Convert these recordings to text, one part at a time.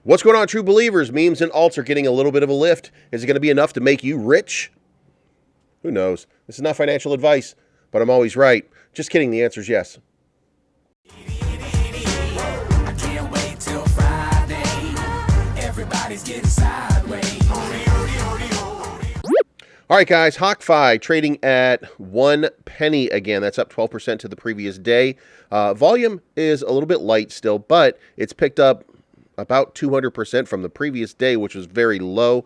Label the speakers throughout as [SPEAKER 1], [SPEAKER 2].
[SPEAKER 1] What's going on, true believers? Memes and alts are getting a little bit of a lift. Is it going to be enough to make you rich? Who knows? This is not financial advice, but I'm always right. Just kidding. The answer is yes.
[SPEAKER 2] I can't wait till Friday. Everybody's getting sideways.
[SPEAKER 1] All right, guys. Hokk trading at 1 penny again. That's up 12% to the previous day. Volume is a little bit light still, but it's picked up about 200% from the previous day, which was very low,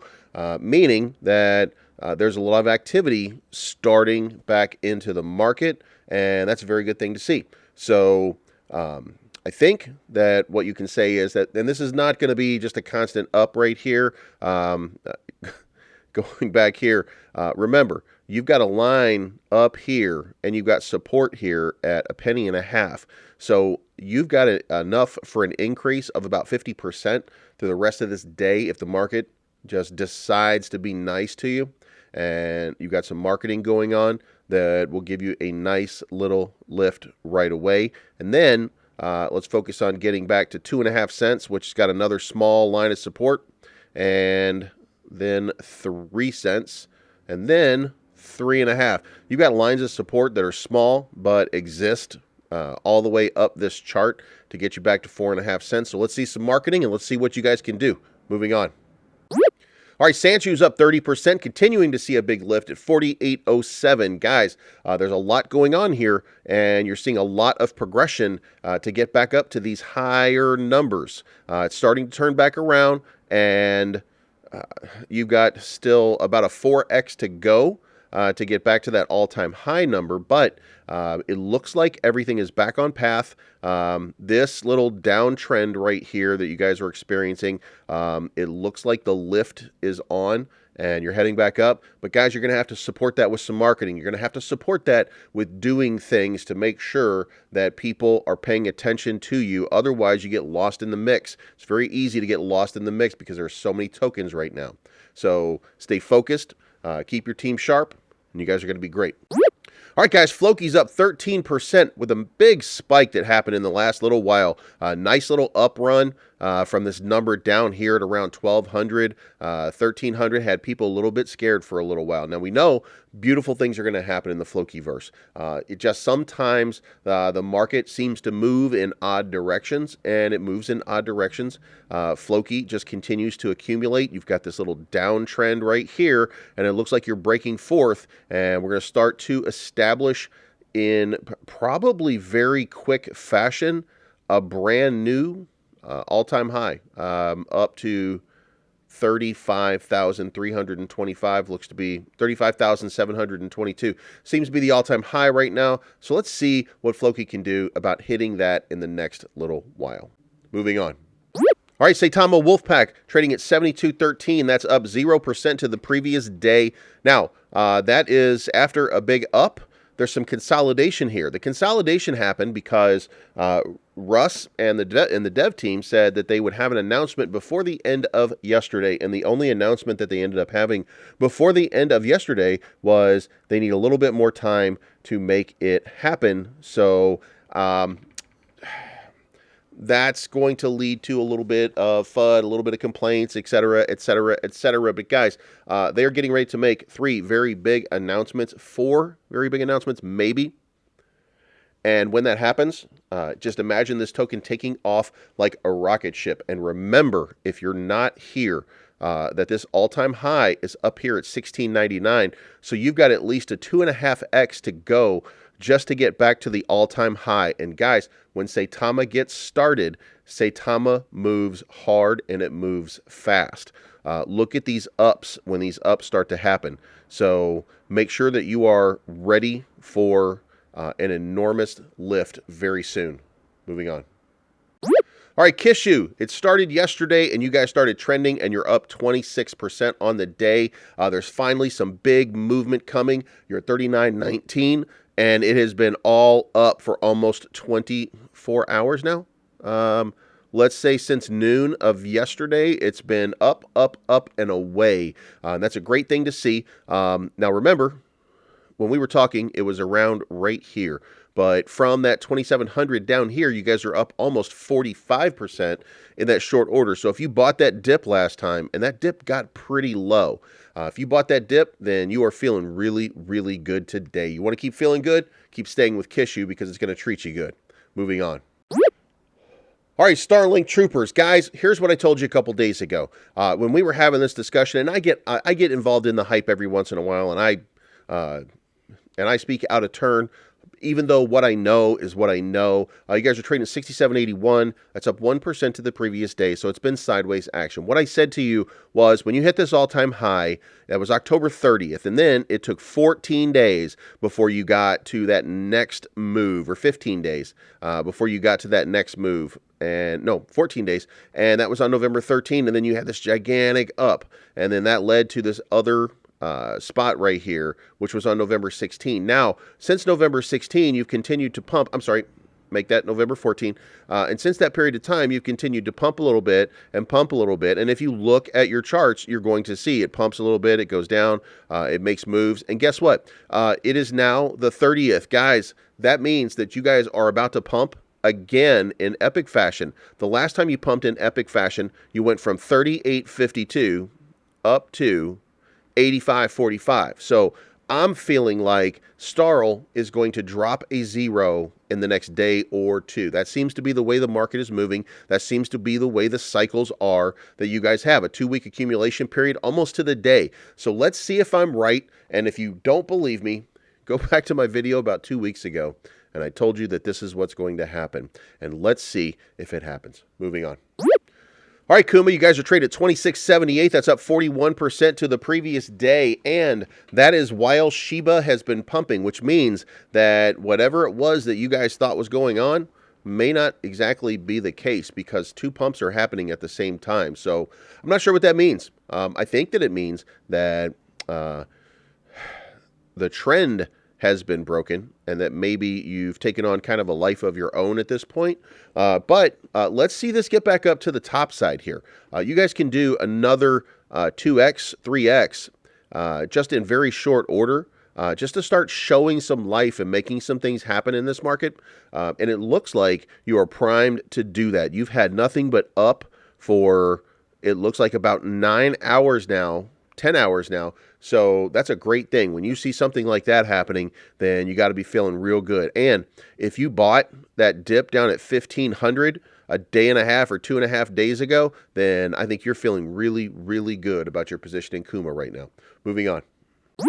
[SPEAKER 1] meaning that there's a lot of activity starting back into the market, and that's a very good thing to see. So I think that what you can say is that, and this is not going to be just a constant up right here. Going back here, remember, you've got a line up here and you've got support here at 1.5 pennies. So you've got enough for an increase of about 50% through the rest of this day if the market just decides to be nice to you. And you've got some marketing going on that will give you a nice little lift right away. And then let's focus on getting back to 2.5 cents, which has got another small line of support. And then 3 cents, and then 3.5. You've got lines of support that are small but exist all the way up this chart to get you back to 4.5 cents. So let's see some marketing and let's see what you guys can do. Moving on. All right, Sanshu's up 30%, continuing to see a big lift at 48.07. Guys, there's a lot going on here, and you're seeing a lot of progression to get back up to these higher numbers. It's starting to turn back around, and you've got still about a 4x to go to get back to that all-time high number, but it looks like everything is back on path. This little downtrend right here that you guys are experiencing, it looks like the lift is on and you're heading back up. But guys, you're going to have to support that with some marketing. You're going to have to support that with doing things to make sure that people are paying attention to you. Otherwise, you get lost in the mix. It's very easy to get lost in the mix because there's so many tokens right now. So stay focused, keep your team sharp, and you guys are going to be great. All right, guys, Floki's up 13% with a big spike that happened in the last little while. Nice little up run from this number down here at around 1,200. 1,300 had people a little bit scared for a little while. Now, we know beautiful things are going to happen in the Flokiverse. It just sometimes the market seems to move in odd directions, and it moves in odd directions. Floki just continues to accumulate. You've got this little downtrend right here, and it looks like you're breaking forth, and we're going to start to establish in probably very quick fashion a brand new all-time high up to 35,325, looks to be 35,722. Seems to be the all-time high right now. So let's see what Floki can do about hitting that in the next little while. Moving on. All right, Saitama Wolfpack trading at 72.13. That's up 0% to the previous day. Now, that is after a big up. There's some consolidation here. The consolidation happened because Russ and the dev team said that they would have an announcement before the end of yesterday, and the only announcement that they ended up having before the end of yesterday was they need a little bit more time to make it happen. So that's going to lead to a little bit of FUD, a little bit of complaints, etc., etc., etc. But guys, they are getting ready to make 4 very big announcements, maybe. And when that happens, just imagine this token taking off like a rocket ship. And remember, if you're not here, that this all-time high is up here at 16.99. So you've got at least a 2.5x to go just to get back to the all-time high. And guys, when Saitama gets started, Saitama moves hard and it moves fast. Look at these ups when these ups start to happen. So make sure that you are ready for an enormous lift very soon. Moving on. All right, Kishu, it started yesterday and you guys started trending and you're up 26% on the day. There's finally some big movement coming. You're at 39.19 and it has been all up for almost 24 hours now. Let's say since noon of yesterday, it's been up, up, up, and away. And that's a great thing to see. Now remember, when we were talking, it was around right here. But from that 2,700 down here, you guys are up almost 45% in that short order. So if you bought that dip last time, and that dip got pretty low, if you bought that dip, then you are feeling really, really good today. You want to keep feeling good? Keep staying with Kishu because it's going to treat you good. Moving on. All right, StarLink troopers, guys. Here's what I told you a couple days ago when we were having this discussion, and I get involved in the hype every once in a while, and I speak out of turn, even though what I know is what I know. You guys are trading at 67.81. That's up 1% to the previous day, so it's been sideways action. What I said to you was when you hit this all-time high, that was October 30th, and then it took 14 days before you got to that next move, or 15 days before you got to that next move. And no, 14 days, and that was on November 13th, and then you had this gigantic up, and then that led to this other spot right here, which was on November 16. Now, since November 16, you've continued to pump. I'm sorry, make that November 14. And since that period of time, you've continued to pump a little bit and pump a little bit. And if you look at your charts, you're going to see it pumps a little bit, it goes down, it makes moves. And guess what? It is now the 30th. Guys, that means that you guys are about to pump again in epic fashion. The last time you pumped in epic fashion, you went from 38.52 up to 85.45. So I'm feeling like Starl is going to drop a zero in the next day or two. That seems to be the way the market is moving. That seems to be the way the cycles are that you guys have. A 2-week accumulation period almost to the day. So let's see if I'm right. And if you don't believe me, go back to my video about 2 weeks ago. And I told you that this is what's going to happen. And let's see if it happens. Moving on. All right, Kuma, you guys are trading at 26.78. That's up 41% to the previous day. And that is while Shiba has been pumping, which means that whatever it was that you guys thought was going on may not exactly be the case because two pumps are happening at the same time. So I'm not sure what that means. I think that it means that the trend has been broken and that maybe you've taken on kind of a life of your own at this point. But let's see this get back up to the top side here. You guys can do another 2x, 3x just in very short order just to start showing some life and making some things happen in this market. And it looks like you are primed to do that. You've had nothing but up for, it looks like about 9 hours now, 10 hours now. So that's a great thing. When you see something like that happening, then you got to be feeling real good. And if you bought that dip down at 1,500 a day and a half or 2.5 days ago, then I think you're feeling really, really good about your position in Kuma right now. Moving on. All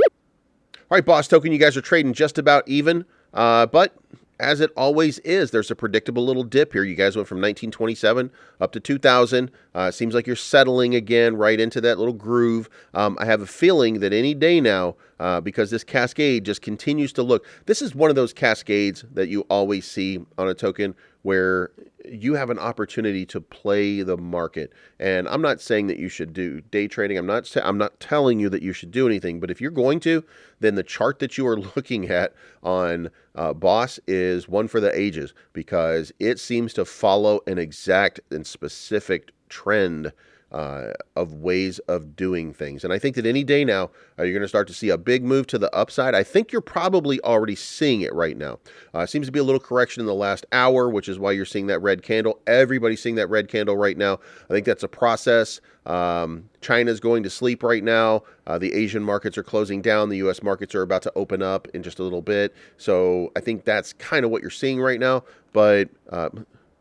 [SPEAKER 1] right, Boss Token, you guys are trading just about even, but as it always is, there's a predictable little dip here. You guys went from 1927 up to 2000. Seems like you're settling again right into that little groove. I have a feeling that any day now, because this cascade just continues to look, this is one of those cascades that you always see on a token where you have an opportunity to play the market. And I'm not saying that you should do day trading. I'm not telling you that you should do anything. But if you're going to, then the chart that you are looking at on Boss is one for the ages because it seems to follow an exact and specific trend of ways of doing things. And I think that any day now, you're going to start to see a big move to the upside. I think you're probably already seeing it right now. Seems to be a little correction in the last hour, which is why you're seeing that red candle. Everybody's seeing that red candle right now. I think that's a process. China's going to sleep right now. The Asian markets are closing down. The U.S. markets are about to open up in just a little bit. So I think that's kind of what you're seeing right now. But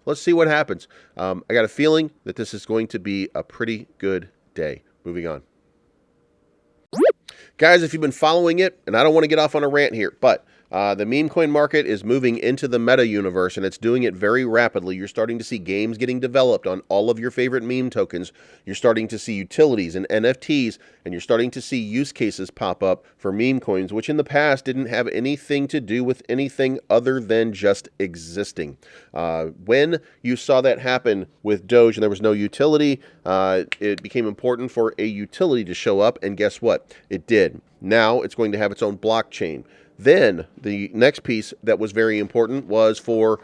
[SPEAKER 1] let's see what happens. I got a feeling that this is going to be a pretty good day. Moving on. Guys, if you've been following it, and I don't want to get off on a rant here, but the meme coin market is moving into the meta universe, and it's doing it very rapidly. You're starting to see games getting developed on all of your favorite meme tokens. You're starting to see utilities and NFTs, and you're starting to see use cases pop up for meme coins, which in the past didn't have anything to do with anything other than just existing. When you saw that happen with Doge and there was no utility, it became important for a utility to show up, and guess what? It did. Now it's going to have its own blockchain. Then the next piece that was very important was for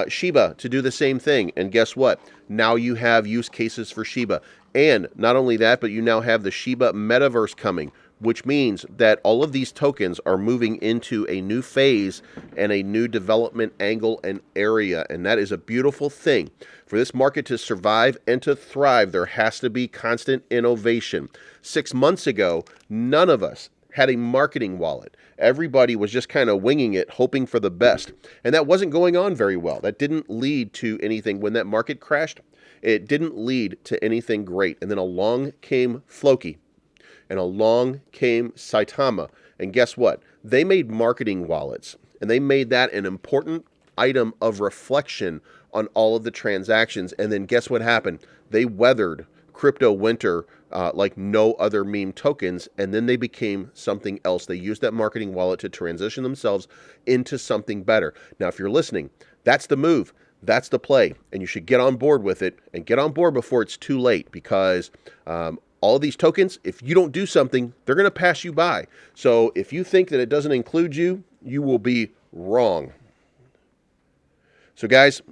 [SPEAKER 1] Shiba to do the same thing. And guess what? Now you have use cases for Shiba. And not only that, but you now have the Shiba metaverse coming. which means that all of these tokens are moving into a new phase and a new development angle and area. And that is a beautiful thing. For this market to survive and to thrive, there has to be constant innovation. 6 months ago, none of us had a marketing wallet. Everybody was just kind of winging it, hoping for the best. And that wasn't going on very well. That didn't lead to anything. When that market crashed, it didn't lead to anything great. And then along came Floki, and along came Saitama. And guess what? They made marketing wallets, and they made that an important item of reflection on all of the transactions. And then guess what happened? They weathered crypto winter like no other meme tokens, and then they became something else. They used that marketing wallet to transition themselves into something better. Now, if you're listening, that's the move. That's the play, and you should get on board with it, and get on board before it's too late, because all these tokens, if you don't do something, they're going to pass you by. So if you think that it doesn't include you, you will be wrong. So guys,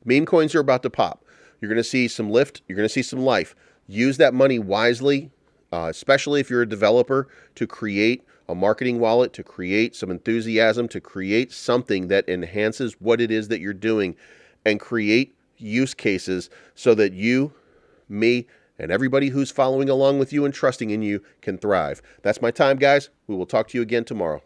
[SPEAKER 1] meme coins are about to pop. You're going to see some lift. You're going to see some life. Use that money wisely, especially if you're a developer, to create a marketing wallet, to create some enthusiasm, to create something that enhances what it is that you're doing, and create use cases so that you, me, and everybody who's following along with you and trusting in you can thrive. That's my time, guys. We will talk to you again tomorrow.